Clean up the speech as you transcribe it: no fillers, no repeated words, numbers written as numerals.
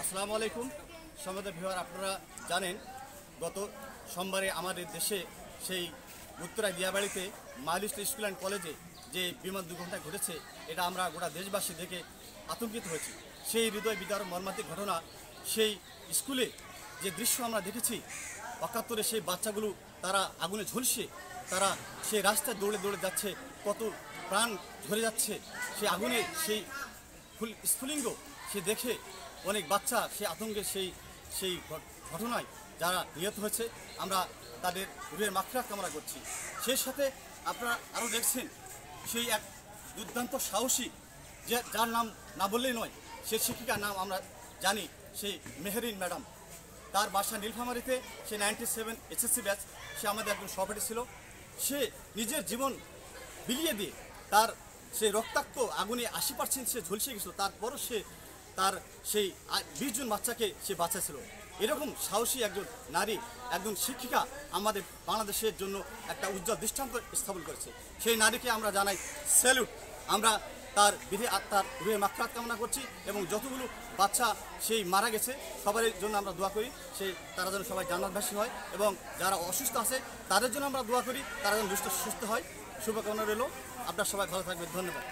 আসসালামু আলাইকুম সম্মানিত ভিউয়ার, আপনারা জানেন গত সোমবারে আমাদের দেশে সেই উত্তরা দিয়াবাড়িতে মাইলস্টোন স্কুল অ্যান্ড কলেজে যে বিমান দুর্ঘটনা ঘটেছে, এটা আমরা গোটা দেশবাসী দেখে আতঙ্কিত হয়েছি। সেই হৃদয় বিদারক মর্মান্তিক ঘটনা, সেই স্কুলে যে দৃশ্য আমরা দেখেছি, অকাত্তরে সেই বাচ্চাগুলো তারা আগুনে ঝলসে তারা সেই রাস্তায় দৌড়ে দৌড়ে যাচ্ছে, কত প্রাণ ঝরে যাচ্ছে সেই আগুনে, সেই স্ফুলিঙ্গ সে দেখে অনেক বাচ্চা সেই আতঙ্কে সেই ঘটনায় যারা নিহত হয়েছে, আমরা তাদের রুহের মাগফিরাত কামনা করছি। সেই সাথে আপনারা আরও দেখছেন সেই এক দুর্দান্ত সাহসী, যার নাম না বললেই নয়, সেই শিক্ষিকার নাম আমরা জানি, সেই মেহেরিন ম্যাডাম। তার বাসা নীলফামারীতে, সে 97 SSC ব্যাচ, সে আমাদের একজন সহপাঠী ছিল। সে নিজের জীবন বিলিয়ে দিয়ে তার সেই রক্তাক্ত আগুনে 80% সে ঝলসে গেছিল, তারপরও সে তার সেই 20 জন বাচ্চাকে সে বাঁচাছিল। এরকম সাহসী একজন নারী, একজন শিক্ষিকা আমাদের বাংলাদেশের জন্য একটা উজ্জ্বল দৃষ্টান্ত স্থাপন করেছে। সেই নারীকে আমরা জানাই স্যালুট। আমরা তার বিধি আত্মার রুহে মাগফিরাত কামনা করছি এবং যতগুলো বাচ্চা সেই মারা গেছে সবার জন্য আমরা দোয়া করি, তারা যেন সবাই জান্নাতবাসী হয়, এবং যারা অসুস্থ আছে তাদের জন্য আমরা দোয়া করি, তারা যেন সুস্থ হয়। শুভকামনা রইল। আপনার সবাই ভালো থাকবেন। ধন্যবাদ।